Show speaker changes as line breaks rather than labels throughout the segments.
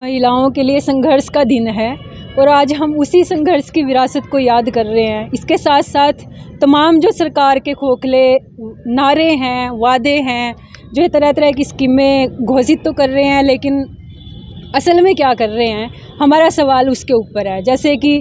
महिलाओं के लिए संघर्ष का दिन है और आज हम उसी संघर्ष की विरासत को याद कर रहे हैं। इसके साथ साथ तमाम जो सरकार के खोखले नारे हैं, वादे हैं, जो तरह तरह की स्कीमें घोषित तो कर रहे हैं, लेकिन असल में क्या कर रहे हैं, हमारा सवाल उसके ऊपर है। जैसे कि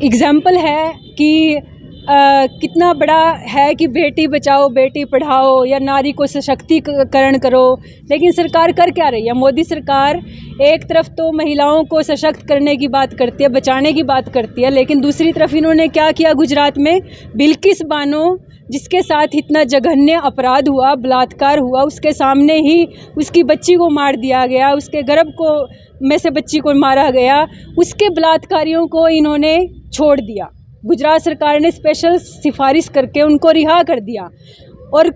एग्ज़ाम्पल है कि कितना बड़ा है कि बेटी बचाओ बेटी पढ़ाओ या नारी को सशक्तिकरण करो, लेकिन सरकार कर क्या रही है? मोदी सरकार एक तरफ तो महिलाओं को सशक्त करने की बात करती है, बचाने की बात करती है, लेकिन दूसरी तरफ इन्होंने क्या किया गुजरात में? बिल्किस बानो, जिसके साथ इतना जघन्य अपराध हुआ, बलात्कार हुआ, उसके सामने ही उसकी बच्ची को मार दिया गया, उसके गर्भ को में से बच्ची को मारा गया, उसके बलात्कारियों को इन्होंने छोड़ दिया। गुजरात सरकार ने स्पेशल सिफारिश करके उनको रिहा कर दिया और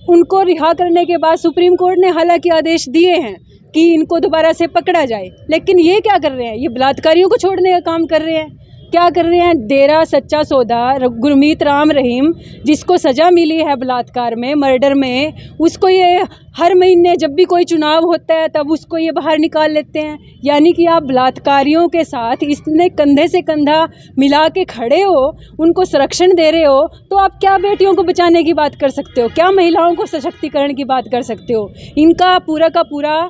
उनको रिहा करने के बाद सुप्रीम कोर्ट ने हालांकि आदेश दिए हैं कि इनको दोबारा से पकड़ा जाए, लेकिन ये क्या कर रहे हैं? ये बलात्कारियों को छोड़ने का काम कर रहे हैं। क्या कर रहे हैं? डेरा सच्चा सौदा गुरमीत राम रहीम, जिसको सज़ा मिली है बलात्कार में, मर्डर में, उसको ये हर महीने जब भी कोई चुनाव होता है तब उसको ये बाहर निकाल लेते हैं। यानी कि आप बलात्कारियों के साथ इतने कंधे से कंधा मिला के खड़े हो, उनको संरक्षण दे रहे हो, तो आप क्या बेटियों को बचाने की बात कर सकते हो? क्या महिलाओं को सशक्तिकरण की बात कर सकते हो? इनका पूरा का पूरा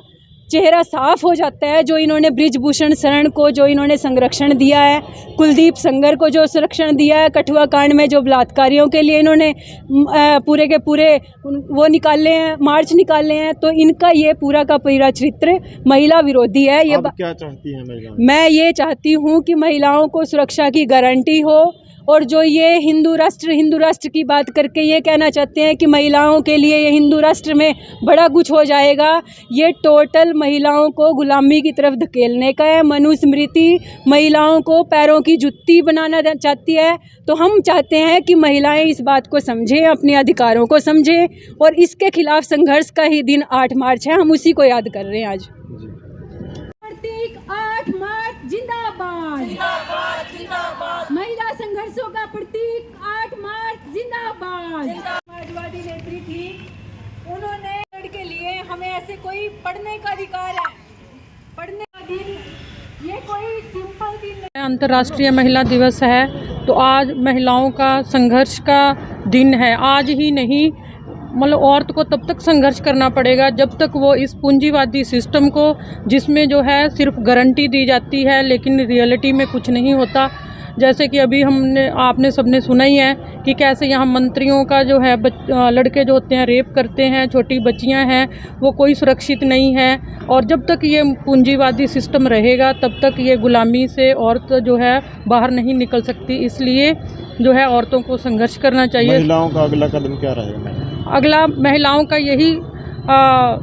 चेहरा साफ हो जाता है। जो इन्होंने बृजभूषण शरण को जो इन्होंने संरक्षण दिया है, कुलदीप संगर को जो संरक्षण दिया है, कठुआ कांड में जो बलात्कारियों के लिए इन्होंने पूरे के पूरे वो निकाले हैं, मार्च निकाले हैं, तो इनका ये पूरा का पूरा चरित्र महिला विरोधी है। ये
क्या चाहती हैं महिलाएं?
मैं ये चाहती हूँ कि महिलाओं को सुरक्षा की गारंटी हो, और जो ये हिंदू राष्ट्र की बात करके ये कहना चाहते हैं कि महिलाओं के लिए ये हिंदू राष्ट्र में बड़ा कुछ हो जाएगा, ये टोटल महिलाओं को गुलामी की तरफ धकेलने का है। मनुस्मृति महिलाओं को पैरों की जुत्ती बनाना चाहती है। तो हम चाहते हैं कि महिलाएं इस बात को समझें, अपने अधिकारों को समझें, और इसके खिलाफ संघर्ष का ही दिन 8 मार्च है, हम उसी को याद कर रहे हैं आज। प्रतीक 8 मार्च जिंदाबाद, जिंदाबाद, जिंदाबाद। महिला संघर्षों का प्रतीक 8 मार्च जिंदाबाद। समाजवादी नेत्री थी, उन्होंने के लिए हमें ऐसे कोई पढ़ने का अधिकार है, पढ़ने का दिन ये कोई सिंपल दिन नहीं।
अंतर्राष्ट्रीय महिला दिवस है, तो आज महिलाओं का संघर्ष का दिन है। आज ही नहीं, मतलब औरत को तब तक संघर्ष करना पड़ेगा जब तक वो इस पूंजीवादी सिस्टम को, जिसमें जो है सिर्फ गारंटी दी जाती है लेकिन रियलिटी में कुछ नहीं होता। जैसे कि अभी आपने सबने सुना ही है कि कैसे यहाँ मंत्रियों का जो है लड़के जो होते हैं रेप करते हैं, छोटी बच्चियाँ हैं, वो कोई सुरक्षित नहीं है। और जब तक ये पूंजीवादी सिस्टम रहेगा तब तक ये गुलामी से औरत जो है बाहर नहीं निकल सकती। इसलिए जो है औरतों को संघर्ष करना चाहिए।
महिलाओं का अगला कदम क्या रहेगा?
अगला महिलाओं का यही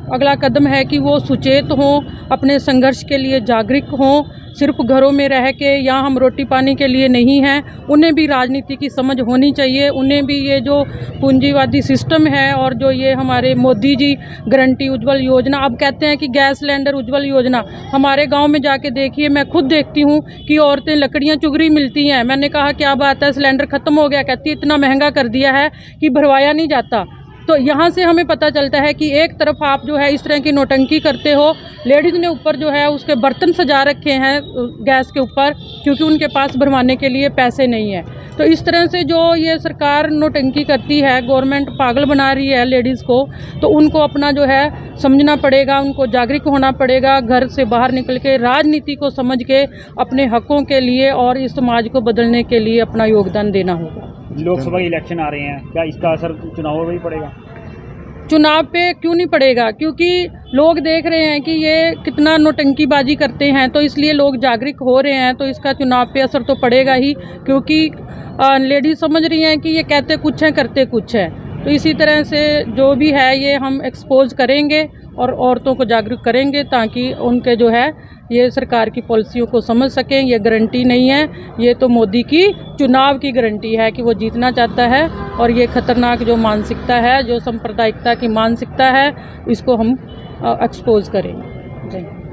अगला कदम है कि वो सुचेत हों, अपने संघर्ष के लिए जागरूक हों। सिर्फ घरों में रह के या हम रोटी पानी के लिए नहीं हैं, उन्हें भी राजनीति की समझ होनी चाहिए। उन्हें भी ये जो पूंजीवादी सिस्टम है और जो ये हमारे मोदी जी गारंटी उज्ज्वल योजना, अब कहते हैं कि गैस सिलेंडर उज्ज्वल योजना, हमारे गांव में जाके देखिए, मैं खुद देखती हूँ कि औरतें लकड़ियाँ चुगरी मिलती हैं। मैंने कहा क्या बात है, सिलेंडर ख़त्म हो गया? कहती है इतना महंगा कर दिया है कि भरवाया नहीं जाता। तो यहाँ से हमें पता चलता है कि एक तरफ आप जो है इस तरह की नौटंकी करते हो, लेडीज़ ने ऊपर जो है उसके बर्तन सजा रखे हैं गैस के ऊपर, क्योंकि उनके पास भरवाने के लिए पैसे नहीं है। तो इस तरह से जो ये सरकार नौटंकी करती है, गवर्नमेंट पागल बना रही है लेडीज़ को, तो उनको अपना जो है समझना पड़ेगा, उनको जागरूक होना पड़ेगा, घर से बाहर निकल के राजनीति को समझ के अपने हकों के लिए और इस समाज को बदलने के लिए अपना योगदान देना होगा।
लोकसभा के इलेक्शन आ रहे हैं, क्या इसका असर चुनावों में भी पड़ेगा?
चुनाव पे क्यों नहीं पड़ेगा? क्योंकि लोग देख रहे हैं कि ये कितना नौटंकीबाजी करते हैं, तो इसलिए लोग जागरूक हो रहे हैं, तो इसका चुनाव पे असर तो पड़ेगा ही। क्योंकि लेडीज समझ रही हैं कि ये कहते कुछ हैं करते कुछ है। तो इसी तरह से जो भी है ये हम एक्सपोज करेंगे और औरतों को जागरूक करेंगे, ताकि उनके जो है ये सरकार की पॉलिसियों को समझ सकें। ये गारंटी नहीं है, ये तो मोदी की चुनाव की गारंटी है कि वो जीतना चाहता है। और ये खतरनाक जो मानसिकता है, जो सांप्रदायिकता की मानसिकता है, इसको हम एक्सपोज करेंगे।